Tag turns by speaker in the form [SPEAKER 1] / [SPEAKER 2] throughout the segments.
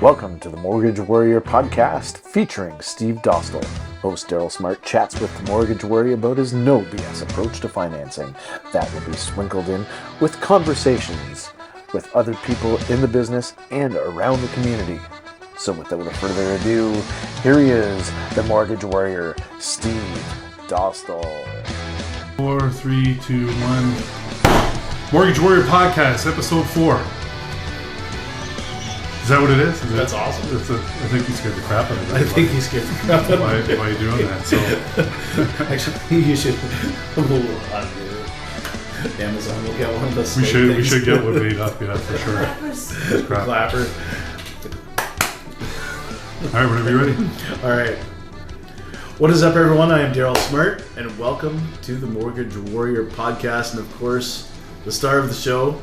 [SPEAKER 1] Welcome to the Mortgage Warrior podcast featuring Steve Dostal. Host Darryl Smart chats with the Mortgage Warrior about his no BS approach to financing. That will be sprinkled in with conversations with other people in the business and around the community. So without further ado, here he is, the Mortgage Warrior, Steve Dostal.
[SPEAKER 2] 4, 3, 2, 1. Mortgage Warrior Podcast, Episode 4. Is that what it is?
[SPEAKER 3] That's awesome.
[SPEAKER 2] I think he scared the crap out of me.
[SPEAKER 3] I think he scared the crap out of
[SPEAKER 2] me. Why are you doing that? So,
[SPEAKER 3] actually, you should. Amazon will get one of those.
[SPEAKER 2] We should get one made up, yeah, for sure.
[SPEAKER 3] Clapper.
[SPEAKER 2] All right, whenever you're ready.
[SPEAKER 3] All right. What is up, everyone? I am Darryl Smart, and welcome to the Mortgage Warrior Podcast, and of course, the star of the show,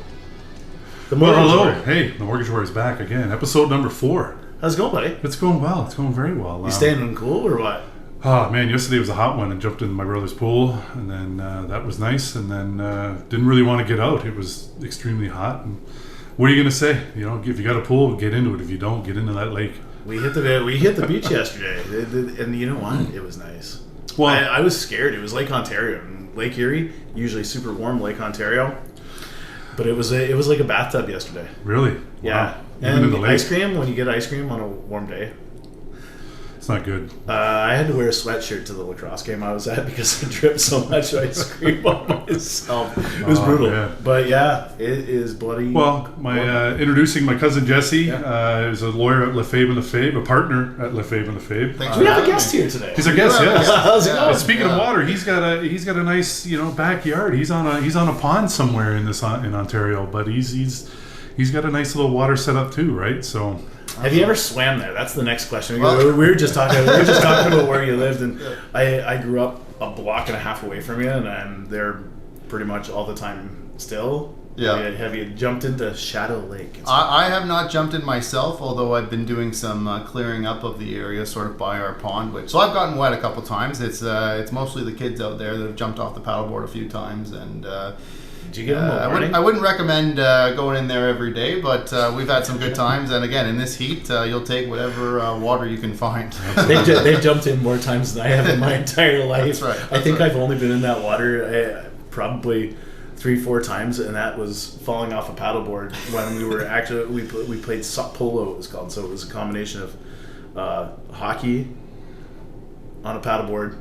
[SPEAKER 3] the Mortgage Warrior.
[SPEAKER 2] Hey, the Mortgage Warrior is back again. Episode number 4.
[SPEAKER 3] How's it going, buddy?
[SPEAKER 2] It's going well. It's going very well.
[SPEAKER 3] You staying cool or what?
[SPEAKER 2] Oh man, yesterday was a hot one. I jumped in my brother's pool, and then that was nice. And then didn't really want to get out. It was extremely hot. And what are you gonna say? You know, if you got a pool, get into it. If you don't, get into that lake.
[SPEAKER 3] We hit the beach yesterday, and you know what? It was nice.
[SPEAKER 2] Well,
[SPEAKER 3] I was scared. It was Lake Ontario, and Lake Erie, usually super warm Lake Ontario, but it was like a bathtub yesterday.
[SPEAKER 2] Really?
[SPEAKER 3] Yeah.
[SPEAKER 2] Wow.
[SPEAKER 3] And
[SPEAKER 2] in the lake?
[SPEAKER 3] Ice cream, when you get ice cream on a warm day.
[SPEAKER 2] It's not good.
[SPEAKER 3] I had to wear a sweatshirt to the lacrosse game I was at because I dripped so much ice cream on myself. It was brutal. Man. But yeah, it is bloody.
[SPEAKER 2] Well, introducing my cousin Jesse, is a lawyer at Lefebvre Lefebvre, a partner at Lefebvre Lefebvre.
[SPEAKER 3] Thanks. We have a guest here today.
[SPEAKER 2] He's a guest, yes.
[SPEAKER 3] How's it going?
[SPEAKER 2] Speaking of water, he's got a nice backyard. He's on a pond somewhere in Ontario, but he's got a nice little water setup too, right? So.
[SPEAKER 3] Have you ever swam there? That's the next question. We were just talking about where you lived, and I grew up a block and a half away from you, and I'm there pretty much all the time still.
[SPEAKER 4] Yeah.
[SPEAKER 3] Have you jumped into Shadow Lake?
[SPEAKER 4] I have not jumped in myself, although I've been doing some clearing up of the area sort of by our pond. So I've gotten wet a couple times. It's mostly the kids out there that have jumped off the paddleboard a few times, and
[SPEAKER 3] did you get them
[SPEAKER 4] I wouldn't recommend going in there every day, but we've had some good times. And again, in this heat, you'll take whatever water you can find.
[SPEAKER 3] They've jumped in more times than I have in my entire life.
[SPEAKER 4] That's right.
[SPEAKER 3] I think I've only been in that water probably 3-4 times, and that was falling off a paddleboard when we were actually we played polo. It was called. So it was a combination of hockey on a paddleboard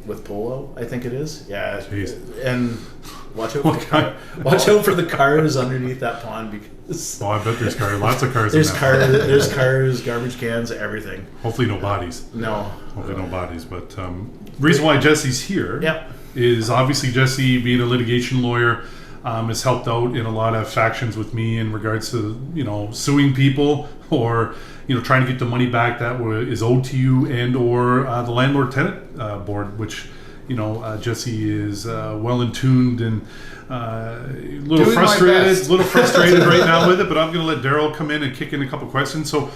[SPEAKER 3] with polo, I think it is. Yeah.
[SPEAKER 2] Jeez.
[SPEAKER 3] And watch out for the cars underneath that pond because.
[SPEAKER 2] Oh, I bet there's cars. Lots of cars.
[SPEAKER 3] There's cars, garbage cans, everything.
[SPEAKER 2] Hopefully no bodies.
[SPEAKER 3] No.
[SPEAKER 2] Hopefully no bodies. But reason why Jesse's here
[SPEAKER 3] Yep.
[SPEAKER 2] is obviously Jesse, being a litigation lawyer, has helped out in a lot of factions with me in regards to suing people or trying to get the money back that is owed to you, and or the landlord tenant board, which Jesse is well in tuned and a little frustrated right now with it. But I'm going to let Darryl come in and kick in a couple questions. So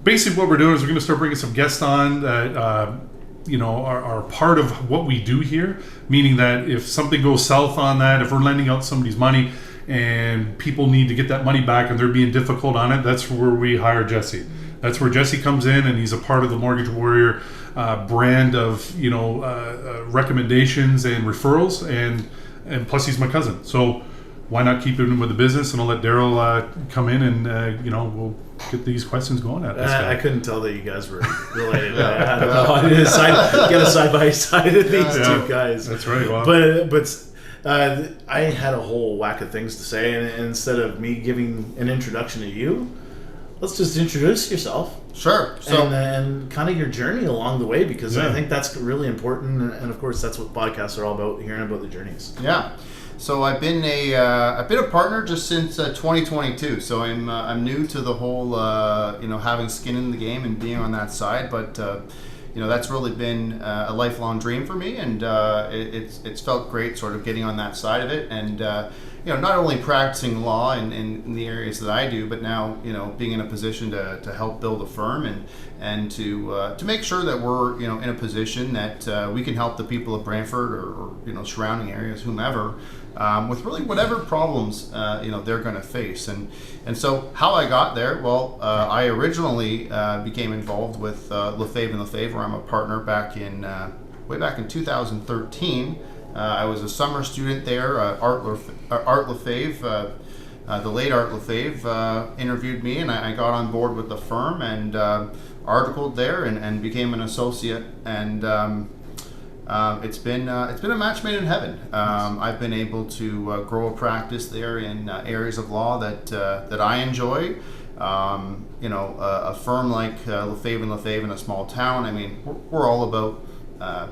[SPEAKER 2] basically, what we're doing is we're going to start bringing some guests on that are part of what we do here. Meaning that if something goes south on that, if we're lending out somebody's money and people need to get that money back and they're being difficult on it, that's where we hire Jesse. That's where Jesse comes in, and he's a part of the Mortgage Warrior brand of recommendations and referrals, and plus he's my cousin. So why not keep him with the business? And I'll let Darryl come in and we'll get these questions going at this guy.
[SPEAKER 3] I couldn't tell that you guys were related. I had to get a side by side of these two guys.
[SPEAKER 2] That's right. Wow.
[SPEAKER 3] But I had a whole whack of things to say, and instead of me giving an introduction to you, let's just introduce yourself.
[SPEAKER 4] Sure. So
[SPEAKER 3] and kind of your journey along the way, because I think that's really important, and of course that's what podcasts are all about, hearing about the journeys.
[SPEAKER 4] Yeah. So I've been a partner just since 2022. So I'm new to the whole having skin in the game and being on that side, but that's really been a lifelong dream for me, and it's felt great sort of getting on that side of it. And not only practicing law in the areas that I do, but now, being in a position to help build a firm and to make sure that we're, in a position that we can help the people of Brantford or surrounding areas, whomever, with really whatever problems, they're going to face. And so how I got there, well, I originally became involved with Lefebvre Lefebvre. I'm a partner way back in 2013. I was a summer student there. Art Lefebvre, the late Art Lefebvre, interviewed me, and I got on board with the firm and articled there and became an associate. And it's been a match made in heaven. I've been able to grow a practice there in areas of law that I enjoy. A firm like Lefebvre Lefebvre in a small town. I mean, we're all about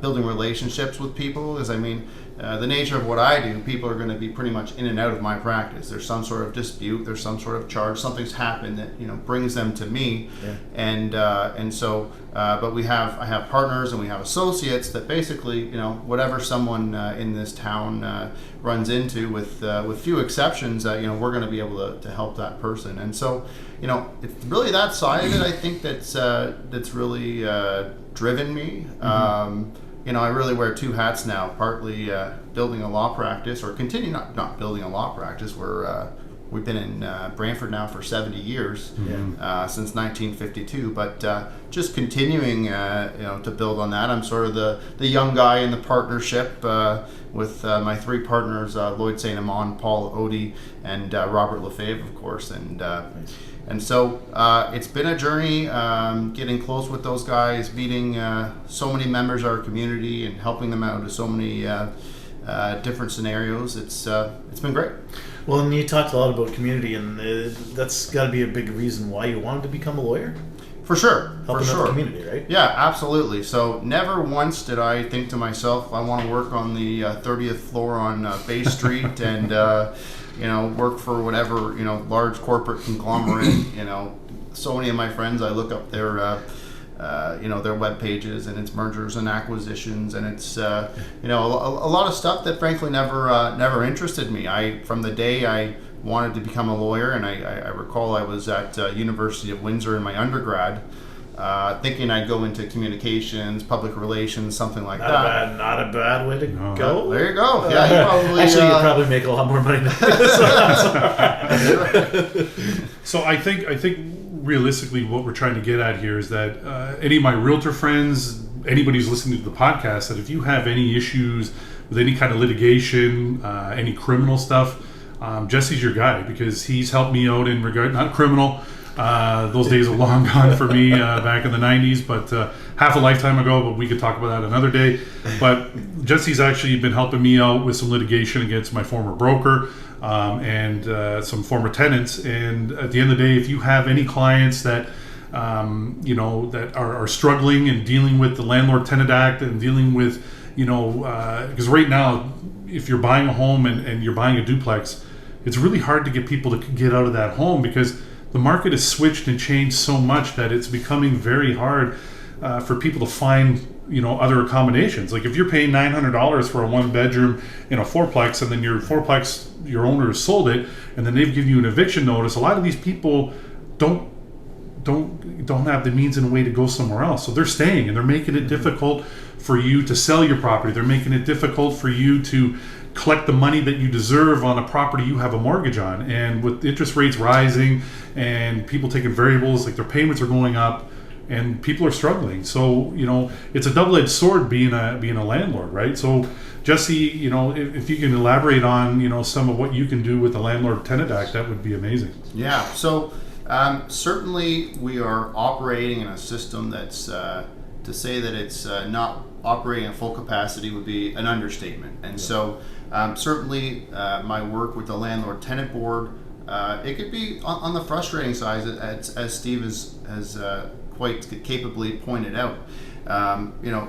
[SPEAKER 4] building relationships with people, because the nature of what I do, people are going to be pretty much in and out of my practice. There's some sort of dispute, there's some sort of charge, something's happened that brings them to me, and so but I have partners and we have associates that basically whatever someone in this town runs into, with few exceptions, we're going to be able to help that person. And so it's really that side of it, I think, that's really driven me. I really wear two hats now, partly building a law practice, or continue not building a law practice. We've been in Brantford now for 70 years, since 1952, but just continuing to build on that. I'm sort of the young guy in the partnership with my three partners, Lloyd St. Amand, Paul Odie, and Robert Lefebvre, of course. And so it's been a journey, getting close with those guys, meeting so many members of our community and helping them out in so many different scenarios. It's been great.
[SPEAKER 3] Well, and you talked a lot about community, and that's got to be a big reason why you wanted to become a lawyer?
[SPEAKER 4] For sure.
[SPEAKER 3] Helping out the community, right?
[SPEAKER 4] Yeah, absolutely. So never once did I think to myself, I want to work on the 30th floor on Bay Street and work for whatever, large corporate conglomerate. So many of my friends, I look up their web pages, and it's mergers and acquisitions, and it's a lot of stuff that frankly never interested me. From the day I wanted to become a lawyer, and I recall I was at University of Windsor in my undergrad, thinking I'd go into communications, public relations, something like that.
[SPEAKER 3] Not a bad way to go.
[SPEAKER 4] There you go. Yeah, you probably
[SPEAKER 3] you'd probably make a lot more money than this.
[SPEAKER 2] So I think realistically what we're trying to get at here is that any of my realtor friends, anybody who's listening to the podcast, that if you have any issues with any kind of litigation, any criminal stuff, Jesse's your guy, because he's helped me out in regard, not criminal, those days are long gone for me back in the 90s, but half a lifetime ago, but we could talk about that another day. But Jesse's actually been helping me out with some litigation against my former broker, and some former tenants. And at the end of the day, if you have any clients that that are struggling and dealing with the Landlord Tenant Act and dealing with, because right now, if you're buying a home and you're buying a duplex, it's really hard to get people to get out of that home, because the market has switched and changed so much that it's becoming very hard for people to find other accommodations. Like if you're paying $900 for a one bedroom in a fourplex, and then your fourplex, your owner has sold it, and then they've given you an eviction notice, a lot of these people don't have the means and a way to go somewhere else, so they're staying, and they're making it difficult for you to sell your property. They're making it difficult for you to collect the money that you deserve on a property you have a mortgage on. And with interest rates rising and people taking variables, like their payments are going up, and people are struggling. So it's a double-edged sword being a landlord, right? So Jesse, if you can elaborate on some of what you can do with the Landlord Tenant Act, that would be amazing.
[SPEAKER 4] Yeah. So certainly we are operating in a system that's to say that it's not operating at full capacity would be an understatement. And so certainly my work with the Landlord Tenant Board, it could be on the frustrating side, as Steve has quite capably pointed out.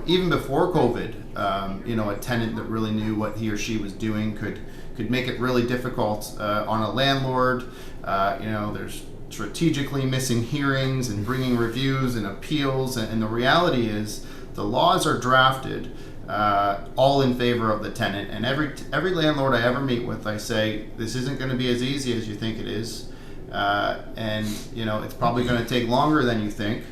[SPEAKER 4] Even before COVID, a tenant that really knew what he or she was doing could make it really difficult on a landlord. There's strategically missing hearings and bringing reviews and appeals, and the reality is the laws are drafted all in favor of the tenant. And every landlord I ever meet with, I say, this isn't going to be as easy as you think it is. And, it's probably going to take longer than you think.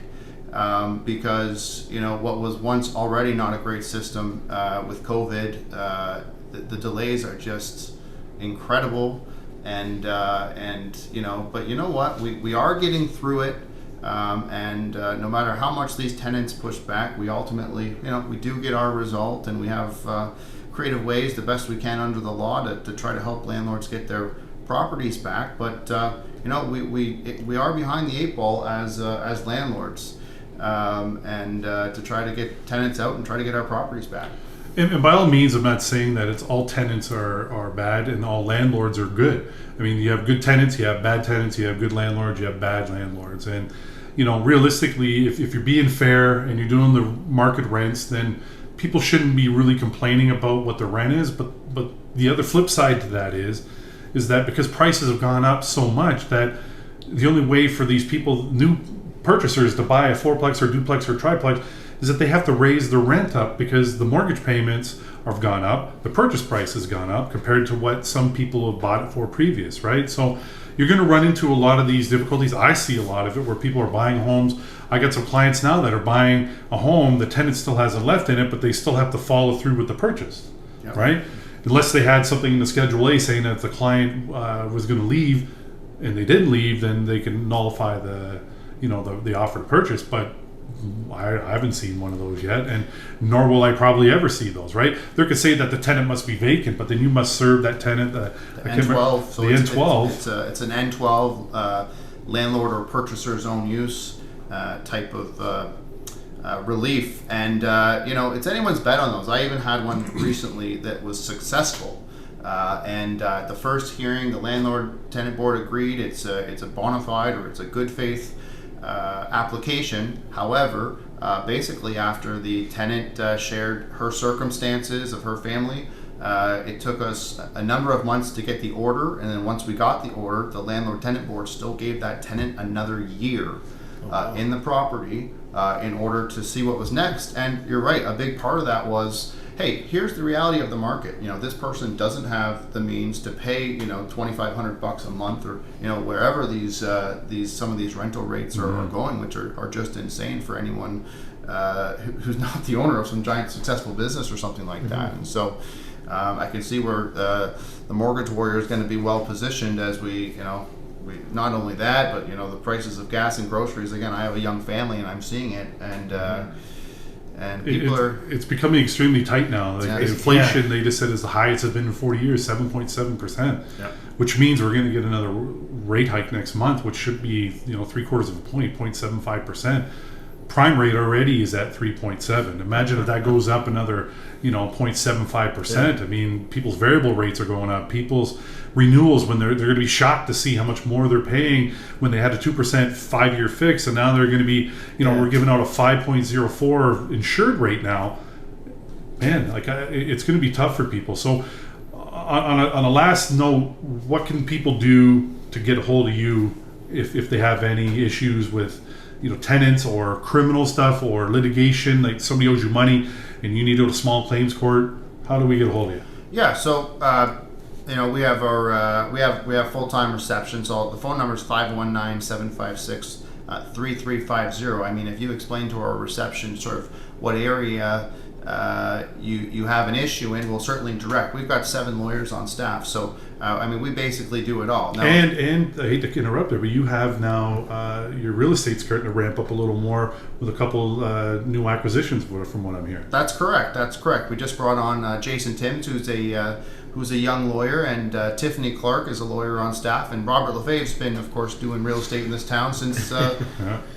[SPEAKER 4] Because, what was once already not a great system with COVID, the delays are just incredible. And but you know what? We are getting through it. And no matter how much these tenants push back, we ultimately, we do get our result, and we have creative ways, the best we can under the law, to try to help landlords get their properties back. But we are behind the 8 ball as landlords, and to try to get tenants out and try to get our properties back.
[SPEAKER 2] And by all means, I'm not saying that it's all tenants are bad and all landlords are good. I mean, you have good tenants, you have bad tenants, you have good landlords, you have bad landlords. And, realistically, if you're being fair and you're doing the market rents, then people shouldn't be really complaining about what the rent is. But the other flip side to that is that because prices have gone up so much, that the only way for these people, new purchasers, to buy a fourplex or duplex or triplex is that they have to raise the rent up because the mortgage payments have gone up, the purchase price has gone up compared to what some people have bought it for previous, right? So you're going to run into a lot of these difficulties. I see a lot of it where people are buying homes. I got some clients now that are buying a home, the tenant still hasn't left in it, but they still have to follow through with the purchase, right? Unless they had something in the Schedule A saying that if the client was going to leave and they didn't leave, then they can nullify the offer to purchase. But I haven't seen one of those yet, and nor will I probably ever see those, right? They could say that the tenant must be vacant, but then you must serve that tenant the
[SPEAKER 4] N12. So
[SPEAKER 2] the N12.
[SPEAKER 4] It's an N12 landlord or purchaser's own use type of relief, and it's anyone's bet on those. I even had one recently that was successful. And the first hearing, the landlord tenant board agreed it's a bona fide or it's a good faith application. However, basically after the tenant shared her circumstances of her family, it took us a number of months to get the order, and then once we got the order, the landlord tenant board still gave that tenant another year in the property in order to see what was next. And you're right, a big part of that was, hey, here's the reality of the market. This person doesn't have the means to pay, $2,500 a month, or wherever these some of these rental rates are going, which are just insane for anyone who's not the owner of some giant successful business or something like that. And so I can see where the Mortgage Warrior is going to be well positioned as we not only that, but the prices of gas and groceries. Again, I have a young family and I'm seeing it, and people
[SPEAKER 2] it's becoming extremely tight now. Like inflation, they just said, is the highest it's been in 40 years, 7.7%, which means we're going to get another rate hike next month, which should be 3/4 of a point, 0.75%. Prime rate already is at 3.7. Imagine if that goes up another 0.75%. I mean, people's variable rates are going up. People's renewals, when they're going to be shocked to see how much more they're paying when they had a 2% 5-year fix, and now they're going to be, we're giving out a 5.04 insured rate now. Man, it's going to be tough for people. So on a last note, what can people do to get a hold of you if they have any issues with tenants or criminal stuff or litigation, like somebody owes you money and you need to go to small claims court? How do we get a hold of you?
[SPEAKER 4] Yeah, so we have our we have full-time reception. So the phone number is 519-756-3350. I mean, if you explain to our reception sort of what area you have an issue in, we'll certainly direct. We've got 7 lawyers on staff, so we basically do it all. Now,
[SPEAKER 2] and I hate to interrupt there, but you have now your real estate's starting to ramp up a little more with a couple new acquisitions, from what I'm hearing.
[SPEAKER 4] That's correct. We just brought on Jason Timms, who's a young lawyer, and Tiffany Clark is a lawyer on staff, and Robert Lefebvre's been, of course, doing real estate in this town since I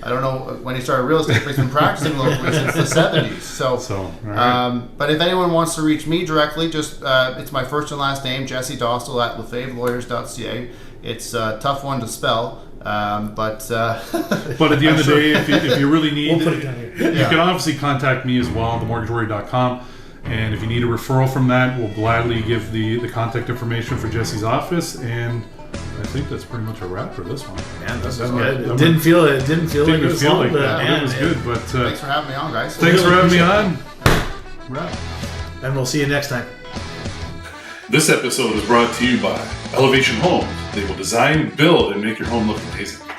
[SPEAKER 4] don't know when he started real estate, but he's been practicing locally since the 70s. So all right. But if anyone wants to reach me directly, just it's my first and last name, Jesse Dostal at LefebvreLawyers.ca. It's a tough one to spell. But at
[SPEAKER 2] the end of the day, if you really need,
[SPEAKER 3] we'll put it down here.
[SPEAKER 2] You can obviously contact me as well, themortgagewarrior.com. And if you need a referral from that, we'll gladly give the contact information for Jesse's office. And I think that's pretty much a wrap for this one.
[SPEAKER 3] Man, this was good. It didn't feel like it was long,
[SPEAKER 2] like that.
[SPEAKER 3] Man,
[SPEAKER 2] it was good. But
[SPEAKER 4] thanks for having me on, guys.
[SPEAKER 2] Thanks for having me on. Wrap.
[SPEAKER 3] And we'll see you next time.
[SPEAKER 2] This episode is brought to you by Elevation Home. They will design, build, and make your home look amazing.